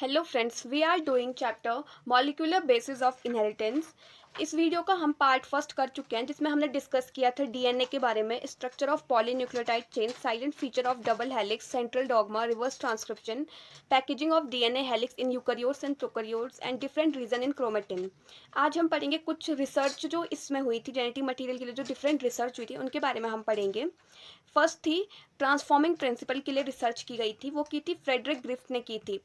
Hello friends, we are doing chapter molecular basis of inheritance. इस video का हम part first कर चुके हैं, जिसमें हमने डिस्कस किया था डीएनए के बारे में, structure of polynucleotide chain, silent feature of double helix, central dogma, reverse transcription, packaging of DNA helix in eukaryotes and prokaryotes and different region in chromatin. आज हम पढ़ेंगे कुछ रिसर्च जो इसमें हुई थी, जेनेटिक मटेरियल के लिए जो डिफरेंट रिसर्च हुई थी उनके बारे में हम पढ़ेंगे। फर्स्ट थी ट्रांसफॉर्मिंग प्रिंसिपल के लिए रिसर्च की गई थी, वो की थी फ्रेडरिक ग्रिफ्ट ने की थी।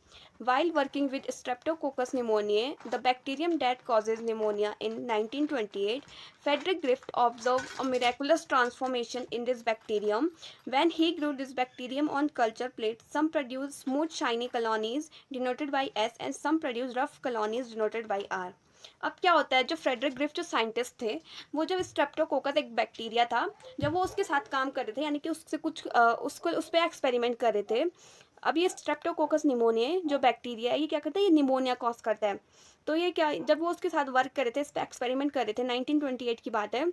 While working with Streptococcus pneumoniae, the bacterium that causes pneumonia in 1928, Frederick Grift observed a miraculous transformation in this bacterium. When he grew this bacterium on culture plates, some produced smooth shiny colonies denoted by S and some produced rough colonies denoted by R. अब क्या होता है, जो Frederick ग्रिफ्ट जो scientist थे, वो जब Streptococcus एक बैक्टीरिया था, जब वो उसके साथ काम कर रहे थे, यानी कि उससे कुछ उसको उस पर एक्सपेरिमेंट कर रहे थे। अब ये स्ट्रेप्टोकोकस निमोनिया जो बैक्टीरिया है, ये क्या करता है, ये निमोनिया कॉज करता है। तो ये क्या, जब वो उसके साथ वर्क कर रहे थे, इस पर एक्सपेरिमेंट कर रहे थे, 1928 की बात है,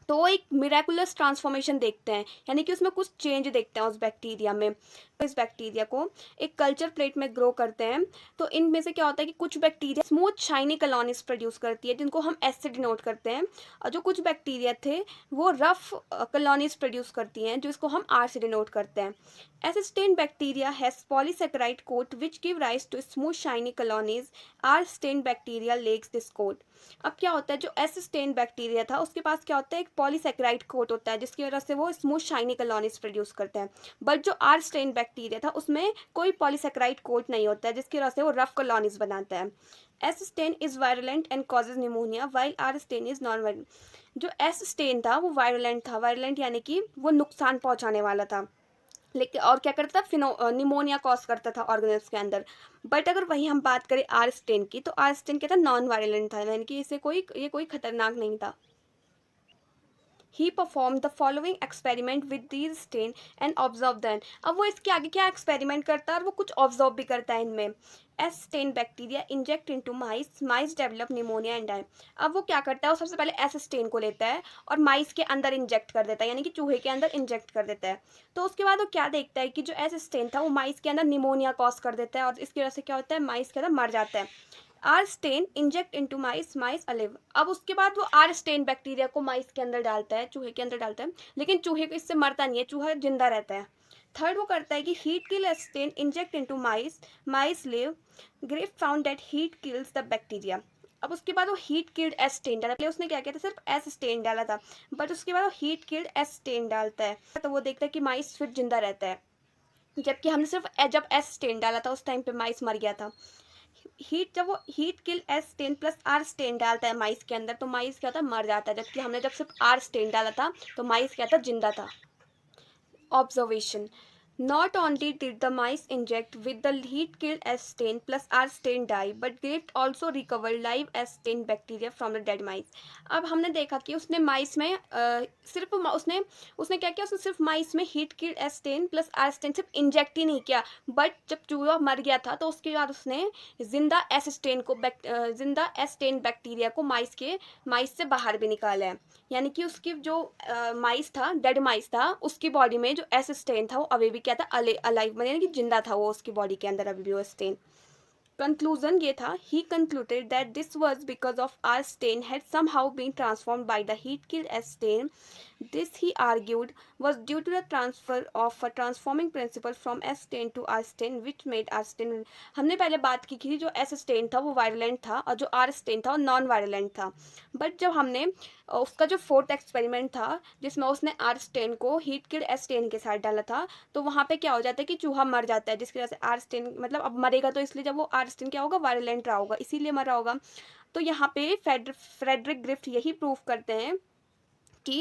तो वो एक मिराकुलस ट्रांसफॉर्मेशन देखते हैं, यानी कि उसमें कुछ चेंज देखते हैं उस बैक्टीरिया में। तो इस बैक्टीरिया को एक कल्चर प्लेट में ग्रो करते हैं, तो इनमें से क्या होता है कि कुछ bacteria smooth shiny colonies produce करती है, जिनको हम एस से डिनोट करते हैं, और जो कुछ बैक्टीरिया थे वो रफ कॉलोनीज प्रोड्यूस करती हैं, जिसको हम आर से डिनोट करते हैं। S-stained bacteria has polysaccharide coat which give rise to smooth shiny colonies. R-stained bacteria lacks this coat. अब क्या होता है, जो S-stained बैक्टीरिया था उसके पास क्या होता है, एक पॉलीसेक्राइड कोट होता है, जिसकी वजह से वो स्मूथ शाइनी कॉलोनीज प्रोड्यूस करते हैं। बट जो R-stained बैक्टीरिया था उसमें कोई पॉलीसेक्राइड कोट नहीं होता है, जिसकी वजह से वो रफ कॉलोनीज बनाता है। S-stain is virulent and causes pneumonia while R-stain is non-virulent. जो S-stain था वो वायरुलेंट था, वायरुलेंट यानी कि वो नुकसान पहुंचाने वाला था, लेकिन और क्या करता था, निमोनिया कॉज करता था ऑर्गेनिल्स के अंदर। बट अगर वही हम बात करें आर स्टेन की, तो आर स्टेन क्या था, नॉन वायलेंट था, यानी कि ये कोई खतरनाक नहीं था। He perform the following experiment with these strain and observe then. अब वो इसके आगे क्या एक्सपेरिमेंट करता है और वो कुछ ऑब्जर्व भी करता है इनमें। S strain bacteria inject into mice, mice develop pneumonia and die. अब वो क्या करता है, वो सबसे पहले एस स्टेन को लेता है और माइस के अंदर इंजेक्ट कर देता है, यानी कि चूहे के अंदर इंजेक्ट कर देता है। तो उसके बाद वो क्या देखता है कि जो एस स्टेन था वो माइस के अंदर निमोनिया कॉज कर देता है, और इसकी वजह से क्या होता है, माइस के अंदर मर जाता है। R strain inject into mice, mice alive. अब उसके बाद वो आर स्टेन बैक्टीरिया को माइस के अंदर डालता है, चूहे के अंदर डालता है, लेकिन चूहे को इससे मरता नहीं है, चूहा जिंदा रहता है। थर्ड वो करता है कि heat kill strain inject into mice, mice live. Griffith found that heat kills the bacteria. अब उसके बाद वो हीट किल्ड एस स्टेन डाला, पहले उसने क्या किया था, सिर्फ एस स्टेन डाला था, बट उसके बाद वो हीट किल्ड एस स्टेन डालता है, तो वो देखता है कि माइस फिर जिंदा रहता है, जबकि हमने सिर्फ जब एस स्टेन डाला था उस टाइम पे माइस मर गया था। जब वो heat kill S strain plus R strain डालता है माइस के अंदर, तो माइस क्या होता है, मर जाता है, जबकि हमने जब सिर्फ आर स्टेन डाला था तो माइस क्या था, जिंदा था। Observation. Not only did the mice inject with the heat-killed S stain plus R stain dye, but Griffith also recovered live S stain bacteria from the dead mice. अब हमने देखा कि उसने माइस में सिर्फ उसने उसने क्या किया, उसने सिर्फ माइस में heat killed S strain plus R strain सिर्फ इंजेक्ट ही नहीं किया, बट जब चूहा मर गया था तो उसके बाद उसने जिंदा एस स्टेन बैक्टीरिया को माइस से बाहर भी निकाला है, यानी कि उसकी जो माइस था, डेड माइस था, उसकी बॉडी में जो एस स्टेन था वो अभी भी क्या था, अलाइव, यानी कि जिंदा था वो, उसकी बॉडी के अंदर अभी भी वो स्टेन। कंक्लूजन ये था, he concluded that this was because of R strain had somehow been transformed by the heat killed S strain. This, he argued, was due to the transfer of a transforming principle from S stain to R stain, which made R stain. हमने पहले बात की थी जो S stain था वो violent था और जो R stain था वो नॉन वायलेंट था, बट जब हमने उसका जो फोर्थ एक्सपेरिमेंट था जिसमें उसने R stain को हीट किल्ड S stain के साथ डाला था, तो वहाँ पे क्या हो जाता है कि चूहा मर जाता है, जिसकी वजह से R stain मतलब अब मरेगा, तो इसलिए जब वो R stain क्या होगा, वायलेंट रहा होगा, इसीलिए मरा होगा। तो यहाँ पे फ्रेडरिक ग्रिफ्ट यही प्रूव करते हैं कि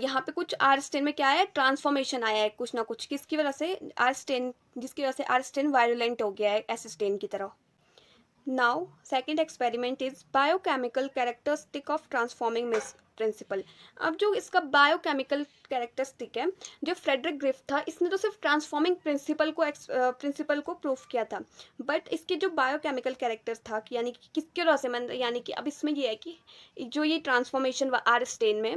यहाँ पे कुछ आर स्टेन में क्या है, ट्रांसफॉर्मेशन आया है कुछ ना कुछ, किसकी वजह से, आर स्टेन, जिसकी वजह से आर स्टेन वायलेंट हो गया है एस स्टेन की तरह। Now second experiment is biochemical characteristic of transforming principal. अब जो इसका बायोकेमिकल कैरेक्टरिस्टिक है, जो फ्रेडरिक ग्रिफ्ट था, इसने तो सिर्फ ट्रांसफॉर्मिंग प्रिंसिपल को प्रूफ किया था, बट इसके जो बायोकेमिकल कैरेक्टर्स था कि यानी कि किसके वजह से यानी कि अब इसमें ये है कि जो ये ट्रांसफॉर्मेशन आर स्टेन में,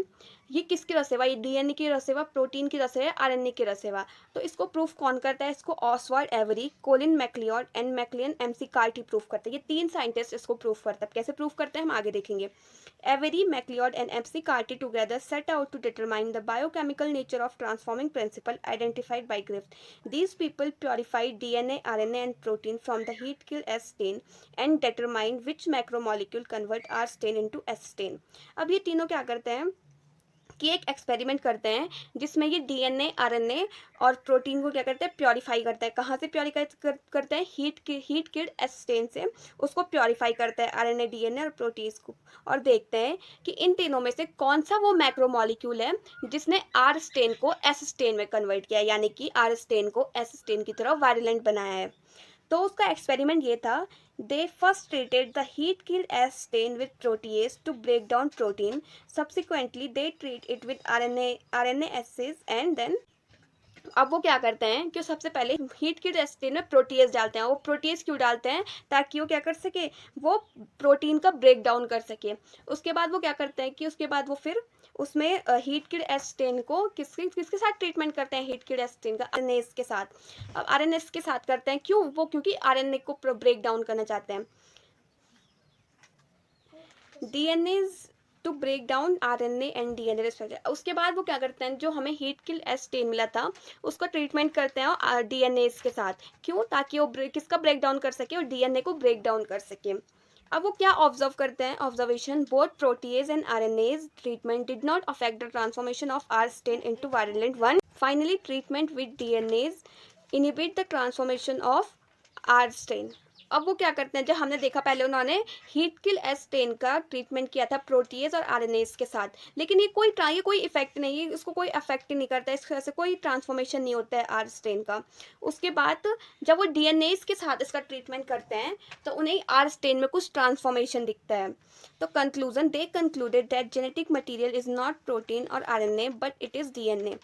ये किसकी रसेवा, ये डीएनए की रसेवा, प्रोटीन की रसेवा, आरएनए की रसेवा। तो इसको प्रूफ कौन करता है, इसको Oswald Avery, Colin MacLeod and Maclyn McCarty proof करते हैं। ये 3 साइंटिस्ट इसको प्रूफ करते हैं। कैसे प्रूफ करते हैं हम आगे देखेंगे। Avery, MacLeod and McCarty together set out to determine the biochemical nature of transforming principle identified by Griffith. These people purified DNA, RNA and protein from the heat kill S stain and determined which macromolecule convert R stain into S stain। अब ये तीनों क्या करते हैं कि एक experiment करते हैं जिसमें ये डीएनए, आरएनए और प्रोटीन को क्या करते हैं, प्योरीफाई करते हैं। कहाँ से प्योरीफाई करते हैं, हीट किल्ड एस स्टेन से उसको प्योरीफाई करते हैं, आरएनए, डीएनए और प्रोटीन्स को, और देखते हैं कि इन तीनों में से कौन सा वो मैक्रोमॉलिक्यूल है जिसने आर स्टेन को एस स्टेन में कन्वर्ट किया, यानी कि आर स्टेन को एस स्टेन की तरह वायलेंट बनाया है। तो उसका एक्सपेरिमेंट ये था, they first treated the heat killed S strain with protease to break down protein, subsequently they treat it with RNases and then, अब वो क्या करते हैं कि सबसे पहले हीट किल्ड एस स्टेन में प्रोटीएज डालते हैं। वो प्रोटीएज क्यों डालते हैं, ताकि वो क्या कर सके, वो प्रोटीन का ब्रेक डाउन कर सके। उसके बाद वो क्या करते हैं कि उसके बाद वो फिर उसमें हीट किल्ड एस स्टेन को किसके साथ ट्रीटमेंट करते हैं, हीट किल्ड एस स्टेन का आरएनए के साथ। अब आरएनए के साथ करते हैं, क्यों, वो क्योंकि आरएनए को ब्रेक डाउन करना चाहते हैं। DNA to break down RNA and DNA respective. उसके बाद वो क्या करते हैं, जो हमें हीट किल एस स्टेन मिला था उसका ट्रीटमेंट करते हैं डीएनए के साथ, क्यों, ताकि वो किसका ब्रेक डाउन कर सके, और डीएनए को ब्रेक डाउन कर सके। अब वो क्या ऑब्जर्व करते हैं, observation, both protease and RNase treatment did not affect the transformation of R strain into violent one. Finally treatment with DNase inhibit the transformation of R strain. अब वो क्या करते हैं, जब हमने देखा पहले उन्होंने हीट किल एस स्टेन का ट्रीटमेंट किया था प्रोटीएज और आरएनएज के साथ, लेकिन ये कोई इफेक्ट नहीं है, इसको कोई अफेक्ट नहीं करता है, इस वजह से कोई ट्रांसफॉर्मेशन नहीं होता है आर स्टेन का। उसके बाद जब वो डीएनएज के साथ इसका ट्रीटमेंट करते हैं तो उन्हें आर स्टेन में कुछ ट्रांसफॉर्मेशन दिखता है। तो conclusion, they concluded that genetic material is not protein और RNA but it is DNA.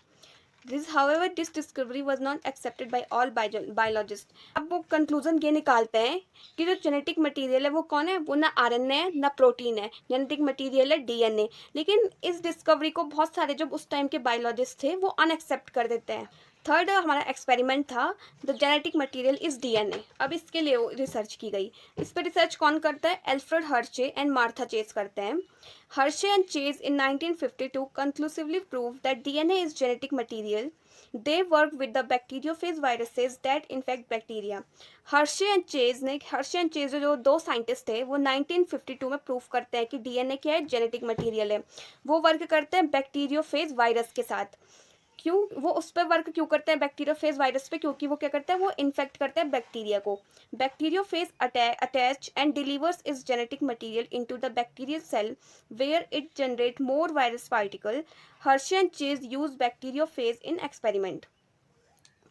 However, this discovery was not accepted by all biologists। अब वो कंक्लूजन ये निकालते हैं कि जो जेनेटिक मटेरियल है वो कौन है, वो ना आरएनए है ना प्रोटीन है, जेनेटिक मटेरियल है डीएनए। लेकिन इस डिस्कवरी को बहुत सारे जब उस टाइम के बायोलॉजिस्ट थे वो अनएक्सेप्ट कर देते हैं। थर्ड हमारा एक्सपेरिमेंट था, the genetic material is DNA. अब इसके लिए रिसर्च की गई। इस पर रिसर्च कौन करता है, Alfred Hershey and Martha chase करते हैं। Hershey and Chase in 1952 conclusively proved that DNA is genetic material। They worked with the bacteriophage viruses that infect bacteria। Hershey and Chase जो दो साइंटिस्ट थे वो 1952 में प्रूव करते हैं कि डीएनए क्या है, जेनेटिक मटेरियल है। वो वर्क करते हैं बैक्टीरियोफेज वायरस के साथ। क्यों वो उस पर वर्क क्यों करते हैं, बैक्टीरियोफेज वायरस पे, क्योंकि वो क्या करते हैं, वो इन्फेक्ट करते हैं बैक्टीरिया को। Bacteriophage attach and delivers is genetic material into the bacterial cell where it generate more virus particle. Hershey and Chase use bacteriophage in experiment.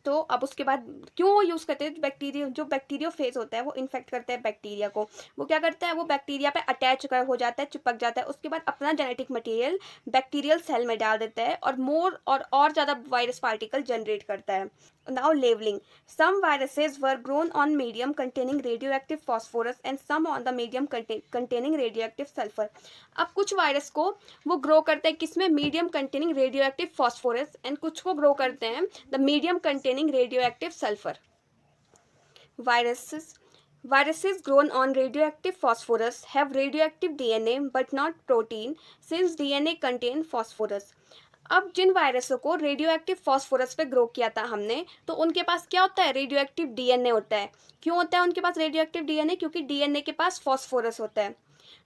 तो अब उसके बाद क्यों वो यूज़ करते हैं, बैक्टीरियोफेज होता है वो इन्फेक्ट करता है बैक्टीरिया को। वो क्या करता है, वो बैक्टीरिया पे अटैच हो जाता है, चिपक जाता है। उसके बाद अपना जेनेटिक मटेरियल बैक्टीरियल सेल में डाल देता है और मोर और ज़्यादा वायरस पार्टिकल जनरेट करता है। Now labeling, some viruses were grown on medium containing radioactive phosphorus and some on the medium containing radioactive sulfur। अब कुछ वायरस को वो ग्रो करते हैं किसमें, medium containing radioactive phosphorus, and कुछ को ग्रो करते हैं the medium containing radioactive sulphur. Viruses grown on radioactive phosphorus have radioactive DNA but not protein since DNA contain phosphorus। अब जिन वायरसों को रेडियो एक्टिव फॉस्फोरस पे ग्रो किया था हमने, तो उनके पास क्या होता है, रेडियो एक्टिव डीएनए होता है। क्यों होता है उनके पास रेडियो एक्टिव डीएनए, क्योंकि डीएनए के पास फॉस्फोरस होता है।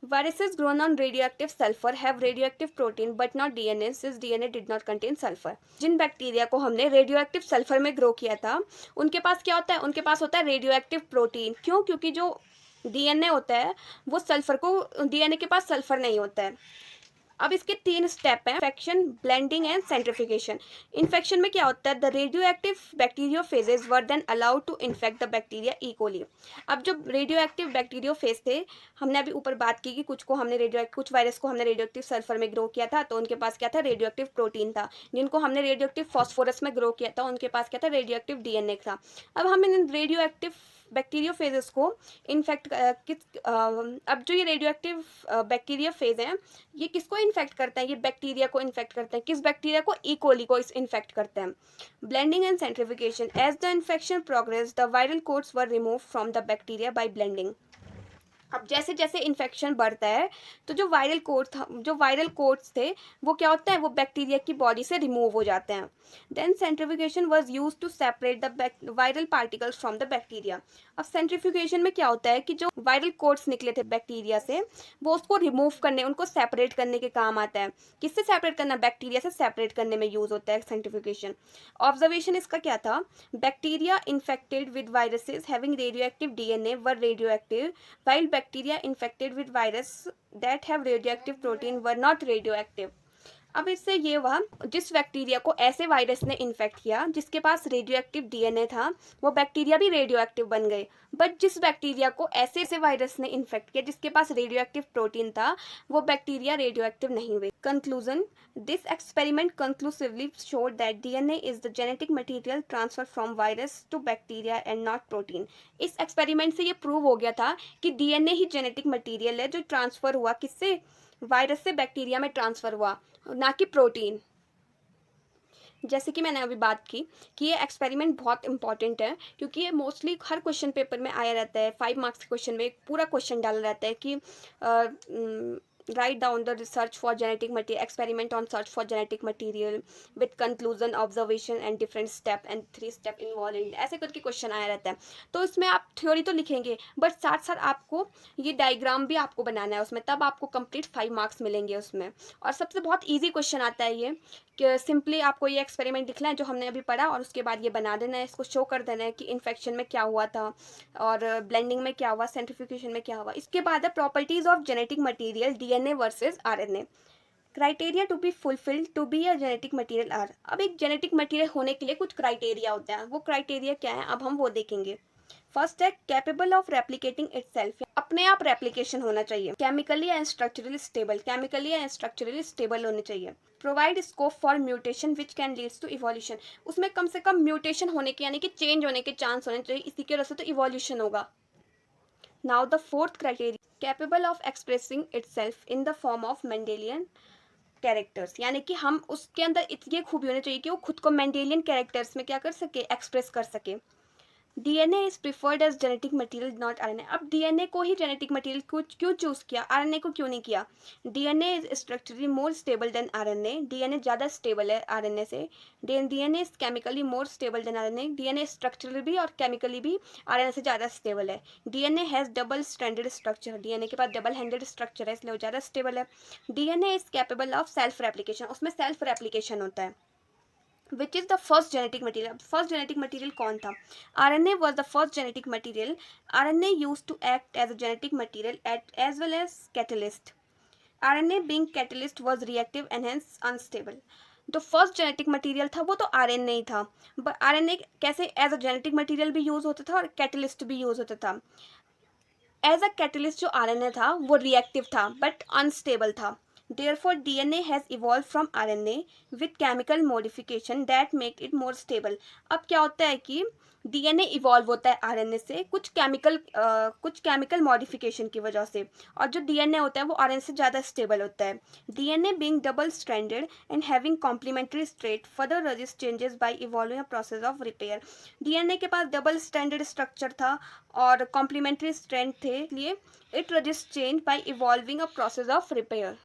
Viruses grown on radioactive sulphur have radioactive protein but not DNA since DNA did not contain sulphur. जिन बैक्टीरिया को हमने रेडियो एक्टिव सल्फर में ग्रो किया था उनके पास क्या होता है, उनके पास होता है रेडियो एक्टिव प्रोटीन। क्यों, क्योंकि जो डीएनए होता है वो सल्फर को, डीएनए के पास सल्फर नहीं होता है। अब इसके 3 स्टेप हैं, infection, blending and centrifugation. Infection में क्या होता है, the radioactive bacteriophages were then allowed to infect the bacteria E coli. अब जो रेडियो एक्टिव बैक्टीरियोफेज थे, हमने अभी ऊपर बात की कि कुछ वायरस को हमने रेडियो एक्टिव सल्फर में ग्रो किया था तो उनके पास क्या था, रेडियो एक्टिव प्रोटीन था। जिनको हमने रेडियो एक्टिव फॉस्फोरस में ग्रो किया था उनके पास क्या था, रेडियो एक्टिव डीएनए था। अब हम इन रेडियो एक्टिव बैक्टीरियोफेजेस को इन्फेक्ट अब जो ये रेडियो एक्टिव बैक्टीरिया फेज है ये किसको इन्फेक्ट करते हैं, ये बैक्टीरिया को इन्फेक्ट करते हैं। किस बैक्टीरिया को? ई कोली को इन्फेक्ट करते हैं। Blending and centrifugation, as the infection progress the viral coats were remove from the bacteria by blending. अब जैसे जैसे इन्फेक्शन बढ़ता है तो जो वायरल कोड्स थे वो क्या होता है, वो बैक्टीरिया की बॉडी से रिमूव हो जाते हैं। Then centrifugation was used to separate the viral particles from the bacteria. अब सेंट्रिफिकेशन में क्या होता है कि जो वायरल कोड्स निकले थे बैक्टीरिया से वो उसको रिमूव करने, उनको सेपरेट करने के काम आता है। किससे सेपरेट करना? बैक्टीरिया से सेपरेट करने में यूज होता है सेंट्रिफिकेशन। ऑब्जर्वेशन इसका क्या था? Bacteria infected with viruses having radioactive DNA were radioactive, while bacteria infected with virus that have radioactive protein were not radioactive। अब इससे ये हुआ, जिस बैक्टीरिया को ऐसे वायरस ने इन्फेक्ट किया जिसके पास रेडियोएक्टिव डीएनए था वो बैक्टीरिया भी रेडियोएक्टिव बन गए, बट जिस बैक्टीरिया को ऐसे वायरस ने इन्फेक्ट किया जिसके पास रेडियोएक्टिव प्रोटीन था वो बैक्टीरिया रेडियोएक्टिव नहीं हुए। Conclusion, this experiment conclusively showed that DNA is the genetic material transfer from virus to bacteria and not protein. इस एक्सपेरिमेंट से ये प्रूव हो गया था कि डीएनए ही जेनेटिक मटेरियल है जो ट्रांसफर हुआ, किससे? वायरस से बैक्टीरिया में ट्रांसफर हुआ, ना कि प्रोटीन। जैसे कि मैंने अभी बात की कि ये एक्सपेरिमेंट बहुत इंपॉर्टेंट है क्योंकि ये मोस्टली हर क्वेश्चन पेपर में आया रहता है। 5 मार्क्स के क्वेश्चन में एक पूरा क्वेश्चन डाला रहता है कि write down the research for genetic material, experiment on search for genetic material with conclusion, observation and different step and 3 step involved in, ऐसे करके क्वेश्चन आया रहता है। तो इसमें आप थ्योरी तो लिखेंगे बट साथ साथ आपको ये डायग्राम भी आपको बनाना है उसमें, तब आपको कंप्लीट 5 मार्क्स मिलेंगे उसमें। और सबसे बहुत ईजी क्वेश्चन आता है ये कि सिंपली आपको ये एक्सपेरिमेंट लिखना है जो हमने अभी पढ़ा और उसके बाद ये बना देना है, इसको शो कर देना है कि इन्फेक्शन में क्या हुआ था और ब्लेंडिंग में क्या हुआ, सेंट्रिफिकेशन में क्या हुआ। इसके बाद है properties of genetic material DNA versus RNA. Criteria to be fulfilled to be a genetic material are. अब एक जेनेटिक मटेरियल होने के लिए कुछ क्राइटेरिया होता है, वो क्राइटेरिया क्या है अब हम वो देखेंगे। फर्स्ट है कैपेबल ऑफ रेप्लिकेटिंग इटसेल्फ, अपने आप रेप्लिकेशन होना चाहिए। Chemically and structurally stable, chemically and structurally stable होने चाहिए। Provide scope for mutation which can leads to evolution, उसमें कम से कम म्यूटेशन होने के यानी कि चेंज होने के चांस होने चाहिए, इसी की वजह से तो इवोल्यूशन होगा। Now the fourth criteria, capable of expressing itself in the form of Mendelian characters, यानी कि हम उसके अंदर इतनी खूबी होनी चाहिए कि वो खुद को मेंडेलियन कैरेक्टर्स में क्या कर सके, एक्सप्रेस कर सके। DNA is preferred as genetic material not RNA. अब डीएनए को ही जेनेटिक मटेरियल क्यों चूज किया, आरएनए को क्यों नहीं किया? DNA is structurally more stable than RNA, DNA ज़्यादा स्टेबल है आरएनए से। DNA is chemically more stable than RNA, DNA structurally भी और केमिकली भी आरएनए से ज़्यादा स्टेबल है। DNA has double stranded structure, DNA के पास डबल हैंडेड स्ट्रक्चर है इसलिए वो ज़्यादा स्टेबल है। DNA is capable of self replication, उसमें सेल्फ रेप्लिकेशन होता है। Which is the first genetic material? First genetic material कौन था? RNA was the first genetic material. RNA used to act as a genetic material as well as catalyst. RNA being catalyst was reactive and hence unstable. जो first genetic material था वो तो RNA ही था, but RNA कैसे as a genetic material भी use होता था और कैटलिस्ट भी यूज होता था। एज अ कैटलिस्ट जो आरएनए था वो रिएक्टिव था बट अनस्टेबल था। Therefore, DNA has evolved from RNA with chemical modification that make it more stable. अब क्या होता है कि DNA इवॉल्व होता है RNA से कुछ केमिकल मॉडिफिकेशन की वजह से, और जो DNA होता है वो RNA से ज़्यादा स्टेबल होता है। DNA being double stranded and having complementary straight further resist changes by evolving a process of repair. DNA के पास डबल स्ट्रैंडेड स्ट्रक्चर था और कॉम्प्लीमेंट्री स्ट्रैंड थे, इसलिए it resist change bye evolving a process of repair.